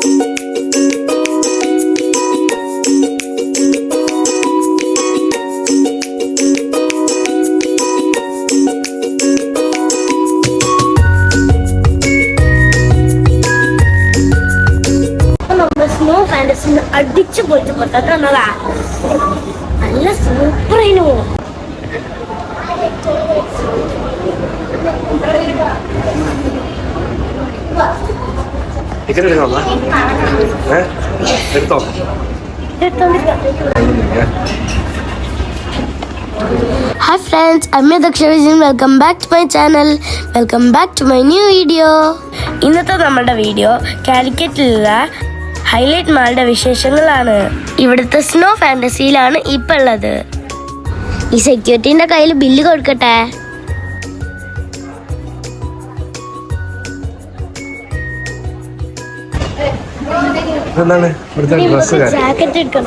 Snow fantasy അടിച്ചു പോയിട്ട് പൊട്ടാ നല്ല സൂപ്പറായിരുന്നു. Hi friends, I'm Daksha Vijan. Welcome back to my channel. Welcome back to my new video. ഇന്നത്തെ നമ്മുടെ വീഡിയോ കാലിക്കറ്റിലുള്ള ഹൈലൈറ്റ് മാളുടെ വിശേഷങ്ങളാണ്. ഇവിടുത്തെ സ്നോ ഫാന്റസിയിലാണ് ഇപ്പൊ ഉള്ളത്. ഈ സെക്യൂരിറ്റിന്റെ കയ്യിൽ ബില്ല് കൊടുക്കട്ടെ. ജാക്കറ്റ് എടുക്കണം.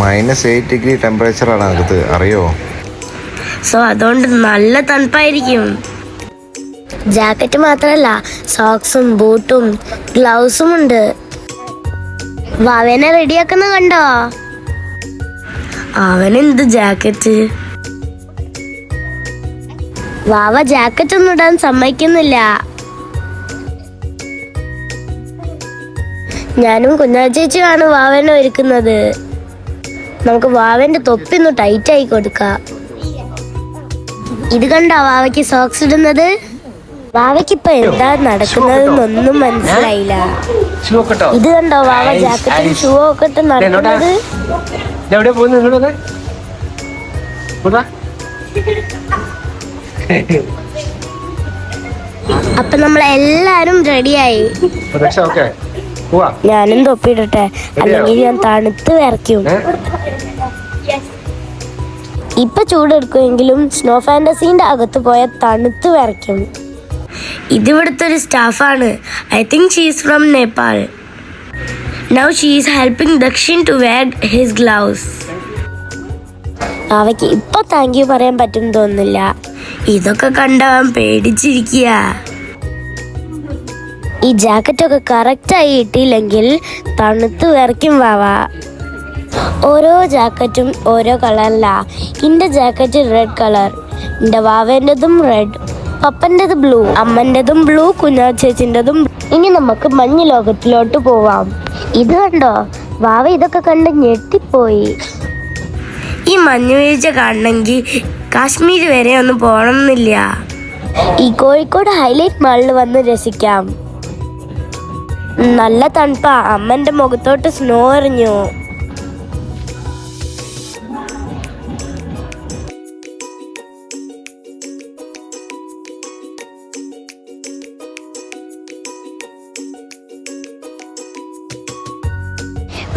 -8 ടെമ്പറേച്ചർ ആണ് അകത്ത്, അറിയോ? സോ അതുകൊണ്ട് നല്ല തണുപ്പായിരിക്കും. ജാക്കറ്റ് മാത്രല്ല, സോക്സും ബൂട്ടും ഗ്ലൗസും ഉണ്ട്. വാവേനെ റെഡിയാക്കുന്ന കണ്ടോ? അവനെന്ത് ജാക്കറ്റ്? വാവ ജാക്കറ്റ് ഒന്നും ഇടാൻ സമ്മതിക്കുന്നില്ല. ഞാനും കുഞ്ഞാച്ചേച്ചിയാണ് വാവനെ ഒരുക്കുന്നത്. നമുക്ക് വാവന്റെ തൊപ്പി ഒന്ന് ടൈറ്റ് ആയി കൊടുക്കാം. ഇത് കണ്ടോ വാവയ്ക്ക് സോക്സ് ഇടുന്നത്? വാവയ്ക്ക് ഇപ്പൊ എന്താ നടക്കുന്നതെന്നൊന്നും മനസ്സിലായില്ല. ഇത് കണ്ടോ വാവ ജാക്കറ്റും ഷൂ ഒക്കെ ഇട്ട് നടക്കുന്നത്? അപ്പൊ നമ്മളെല്ലാരും റെഡിയായി. ഞാനും തൊപ്പിയിടട്ടെ, അല്ലെങ്കിൽ ഞാൻ തണുത്ത് വിറയ്ക്കും. ഇപ്പൊ ചൂടെടുക്കുമെങ്കിലും സ്നോ ഫാന്റസിന്റെ അകത്ത് പോയ തണുത്ത് വിറയ്ക്കും. ഇതിവിടുത്തെ ഒരു സ്റ്റാഫാണ്. I think she is from Nepal. Now she is helping Dakshin to wear his gloves. അവയ്ക്ക് ഇപ്പൊ താങ്ക് യു പറയാൻ പറ്റും തോന്നുന്നില്ല. ഇതൊക്കെ കണ്ടവൻ പേടിച്ചിരിക്കുക. ഈ ജാക്കറ്റൊക്കെ കറക്റ്റായി ഇട്ടില്ലെങ്കിൽ തണുത്ത് വിറയ്ക്കും വാവ. ഓരോ ജാക്കറ്റും ഓരോ കളറിലാ. എൻ്റെ ജാക്കറ്റ് റെഡ് കളർ, എൻ്റെ വാവേൻ്റെതും റെഡ്, പപ്പൻ്റെത് ബ്ലൂ, അമ്മൻ്റെതും ബ്ലൂ, കുഞ്ഞാച്ചേച്ചിൻ്റെതും. ഇനി നമുക്ക് മഞ്ഞ് ലോകത്തിലോട്ട് പോവാം. ഇത് കണ്ടോ വാവ? ഇതൊക്കെ കണ്ട് ഞെട്ടിപ്പോയി. ഈ മഞ്ഞ് വീഴ്ച കാണണമെങ്കിൽ കാശ്മീർ വരെ ഒന്നും പോകണമെന്നില്ല. ഈ കോഴിക്കോട് ഹൈലൈറ്റ് മാളിൽ വന്ന് രസിക്കാം. നല്ല തണുപ്പാ. അമ്മന്റെ മുഖത്തോട്ട് സ്നോ എറിഞ്ഞു.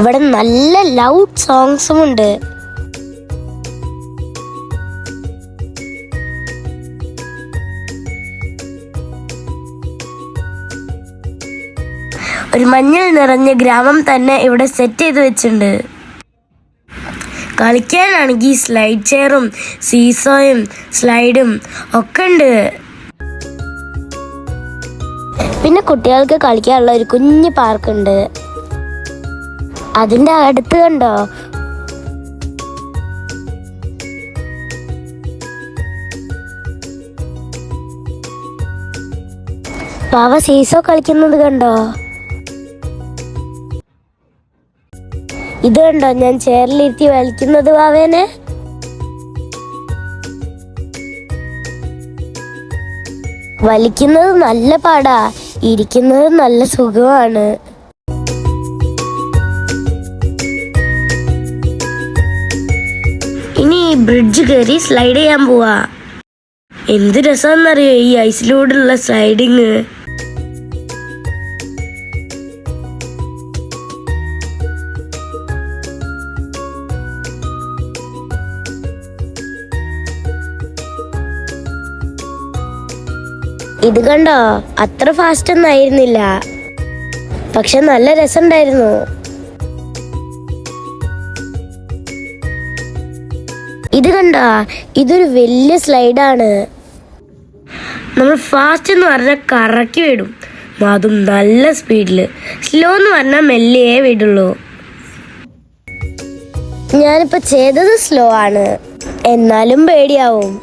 ഇവിടെ നല്ല ലൗഡ് സോങ്സും ഉണ്ട്. ഒരു മഞ്ഞൾ നിറഞ്ഞ ഗ്രാമം തന്നെ ഇവിടെ സെറ്റ് ചെയ്ത് വെച്ചിട്ടുണ്ട്. കളിക്കാനാണെങ്കിൽ സ്ലൈഡ് ചെയറും സീസോയും സ്ലൈഡും ഒക്കെ ഉണ്ട്. പിന്നെ കുട്ടികൾക്ക് കളിക്കാനുള്ള ഒരു കുഞ്ഞു പാർക്കുണ്ട്. അതിന്റെ അടുത്ത് കണ്ടോ പാവ സീസോ കളിക്കുന്നത് കണ്ടോ? ഇത് കണ്ടോ ഞാൻ ചെയറിലിരുത്തി വലിക്കുന്നത് വാവേനെ? വലിക്കുന്നത് നല്ല പാടാ, ഇരിക്കുന്നത് നല്ല സുഖമാണ്. ഇനി ഈ ബ്രിഡ്ജ് കയറി സ്ലൈഡ് ചെയ്യാൻ പോവാ. എന്ത് രസമെന്നറിയോ ഈ ഐസിലൂടെയുള്ള സ്ലൈഡിങ്. ഇത് കണ്ടോ അത്ര ഫാസ്റ്റ് ഒന്നും ആയിരുന്നില്ല, പക്ഷെ നല്ല രസമുണ്ടായിരുന്നു. ഇത് കണ്ട, ഇതൊരു വലിയ സ്ലൈഡാണ്. നമ്മൾ ഫാസ്റ്റ് എന്ന് പറഞ്ഞാൽ കറക്കി വിടും, അതും നല്ല സ്പീഡിൽ. സ്ലോ എന്ന് പറഞ്ഞാൽ മെല്ലിയേ വിടുള്ളൂ. ഞാനിപ്പോ ചെയ്തത് സ്ലോ ആണ്, എന്നാലും പേടിയാവും.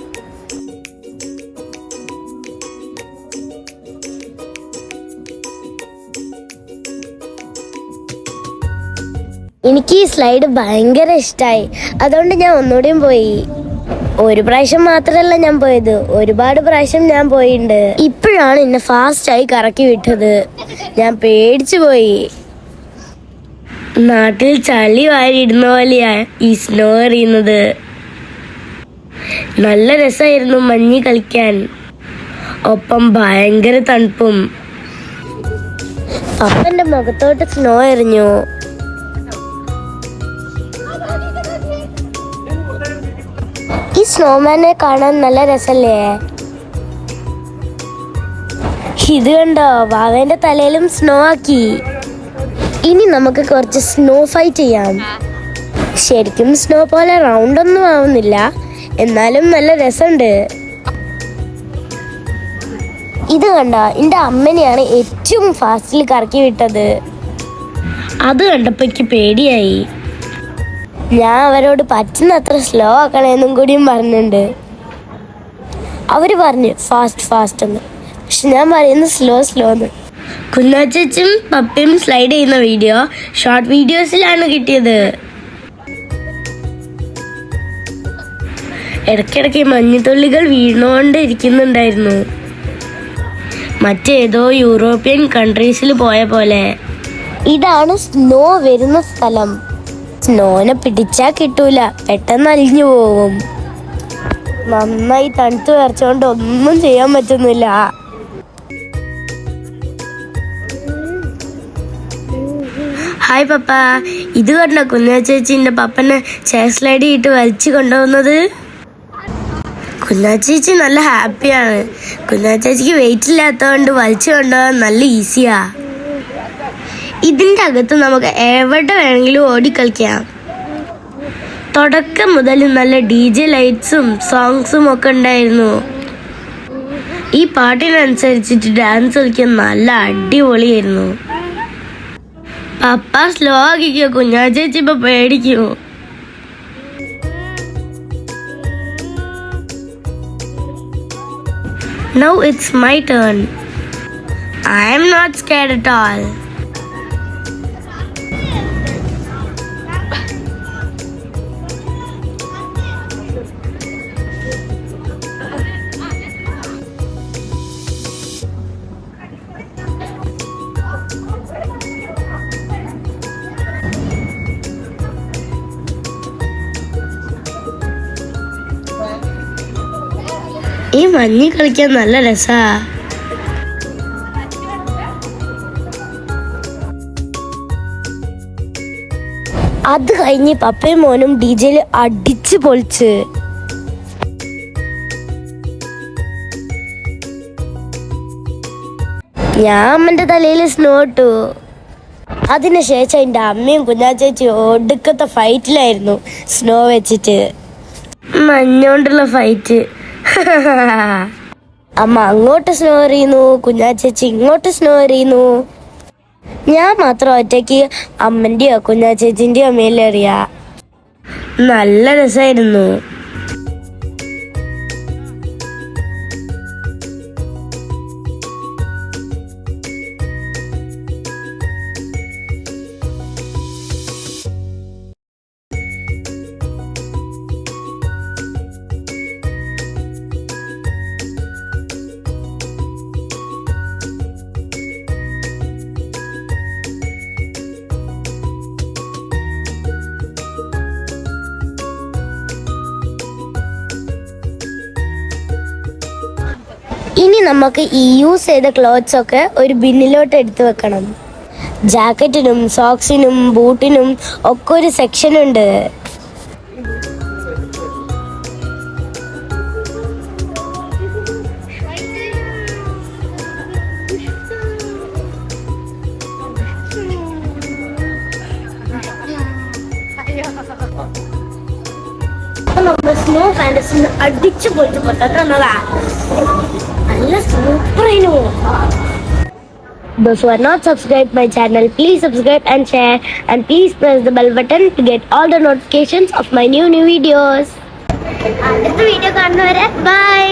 എനിക്ക് ഈ സ്ലൈഡ് ഭയങ്കര ഇഷ്ടമായി, അതുകൊണ്ട് ഞാൻ ഒന്നുകൂടിയും പോയി. ഒരു പ്രാവശ്യം മാത്രമല്ല ഞാൻ പോയത്, ഒരുപാട് പ്രാവശ്യം ഞാൻ പോയിട്ടുണ്ട്. ഇപ്പോഴാണ് എന്നെ ഫാസ്റ്റായി കറക്കി വിട്ടത്. ഞാൻ പേടിച്ചു പോയി. നാട്ടിൽ ചളി വാരിയിടുന്ന പോലെയാ ഈ സ്നോ എറിയുന്നത്. നല്ല രസമായിരുന്നു മഞ്ഞ് കളിക്കാൻ, ഒപ്പം ഭയങ്കര തണുപ്പും. പപ്പന്റെ മുഖത്തോട്ട് സ്നോ എറിഞ്ഞു. ഈ സ്നോമാനെ കാണാൻ നല്ല രസല്ലേ? ഇത് കണ്ടോ, വാവേന്റെ തലയിലും സ്നോ ആക്കി. ഇനി നമുക്ക് കുറച്ച് സ്നോ ഫൈറ്റ് ചെയ്യാം. ശരിക്കും സ്നോ പോലെ റൗണ്ട് ഒന്നും ആവുന്നില്ല, എന്നാലും നല്ല രസമുണ്ട്. ഇത് കണ്ട, എന്റെ അമ്മനെയാണ് ഏറ്റവും ഫാസ്റ്റിൽ കറക്കി വിട്ടത്. അത് കണ്ടപ്പോ എനിക്ക് പേടിയായി. ഞാൻ അവരോട് പറ്റുന്നത്ര സ്ലോ ആക്കണമെന്നും കൂടിയും പറഞ്ഞിട്ടുണ്ട്. അവര് പറഞ്ഞു ഫാസ്റ്റ് ഫാസ്റ്റ് എന്ന്, പക്ഷെ ഞാൻ പറയുന്നത് സ്ലോ സ്ലോ എന്ന്. കുഞ്ഞാച്ചും പപ്പയും സ്ലൈഡ് ചെയ്യുന്ന വീഡിയോ ഷോർട്ട് വീഡിയോസിലാണ് കിട്ടിയത്. ഇടയ്ക്കിടയ്ക്ക് മഞ്ഞുതുള്ളികൾ വീണുകൊണ്ട് ഇരിക്കുന്നുണ്ടായിരുന്നു, മറ്റേതോ യൂറോപ്യൻ കൺട്രീസിൽ പോയ പോലെ. ഇതാണ് സ്നോ വരുന്ന സ്ഥലം. സ്നോനെ പിടിച്ചാ കിട്ടൂല, പെട്ടെന്ന് അലിഞ്ഞു പോവും. നന്നായി തണുത്ത് വരച്ചോണ്ട് ഒന്നും ചെയ്യാൻ പറ്റുന്നില്ല. ഹായ് പപ്പ, ഇത് കണ്ടോ കുഞ്ഞാ ചേച്ചിന്റെ പപ്പനെ ചെയർ സ്ലൈഡ് ചെയ്തിട്ട് വലിച്ചു കൊണ്ടുപോകുന്നത്? കുഞ്ഞാ ചേച്ചി നല്ല ഹാപ്പിയാണ്. കുഞ്ഞാ ചേച്ചിക്ക് വെയിറ്റ് ഇല്ലാത്തതുകൊണ്ട് വലിച്ചു കൊണ്ടുപോകാൻ നല്ല ഈസിയാ. ഇതിൻ്റെ അകത്ത് നമുക്ക് എവിടെ വേണമെങ്കിലും ഓടിക്കളിക്കാം. തുടക്കം മുതൽ നല്ല DJ ലൈറ്റ്സും സോങ്സും ഒക്കെ ഉണ്ടായിരുന്നു. ഈ പാട്ടിനനുസരിച്ചിട്ട് ഡാൻസ് കളിക്കാൻ നല്ല അടിപൊളിയായിരുന്നു. പപ്പ സ്ലോ ആക്കിക്കോ, കുഞ്ഞാ ചേച്ചി ഇപ്പൊ പേടിക്കൂ. Now it's my turn. I am not scared at all. ഈ മഞ്ഞ് കളിക്കാൻ നല്ല രസാ. അത് കഴിഞ്ഞ് പപ്പയും മോനും DJ-യിൽ അടിച്ച് പൊളിച്ച്. ഞാൻ അമ്മന്റെ തലയിൽ സ്നോ ഇട്ടു. അതിനുശേഷം എൻ്റെ അമ്മയും കുഞ്ഞാ ചേച്ചി ഒടുക്കത്തെ ഫൈറ്റിലായിരുന്നു സ്നോ വെച്ചിട്ട്. മഞ്ഞോണ്ടുള്ള ഫൈറ്റ്. അമ്മ അങ്ങോട്ട് സ്നോ എറിയുന്നു, കുഞ്ഞാ ചേച്ചി ഇങ്ങോട്ട് സ്നോ എറിയുന്നു. ഞാൻ മാത്രം ഒറ്റയ്ക്ക് അമ്മന്റെയോ കുഞ്ഞാ ചേച്ചിന്റെയോ മേലെറിയാ. നല്ല രസമായിരുന്നു. ഇനി നമുക്ക് ഈ യൂസ് ചെയ്ത ക്ലോത്ത്സ് ഒക്കെ ഒരു ബിന്നിലോട്ട് എടുത്തു വെക്കണം. ജാക്കറ്റിനും സോക്സിനും ബൂട്ടിനും ഒക്കെ ഒരു സെക്ഷൻ ഉണ്ട്. നമ്മൾ നമ്മൾ സ്നോ ഫാൻറ്റസി അടിച്ചു പൊളിച്ച് പൊട്ടന്നതാ. നല്ല സൂപ്പറായിരുന്നു. Those who are not subscribed my channel, please subscribe and share, and please press the bell button to get all the notifications of my new videos. അടുത്ത വീഡിയോ കാണുന്നവരെ ബൈ.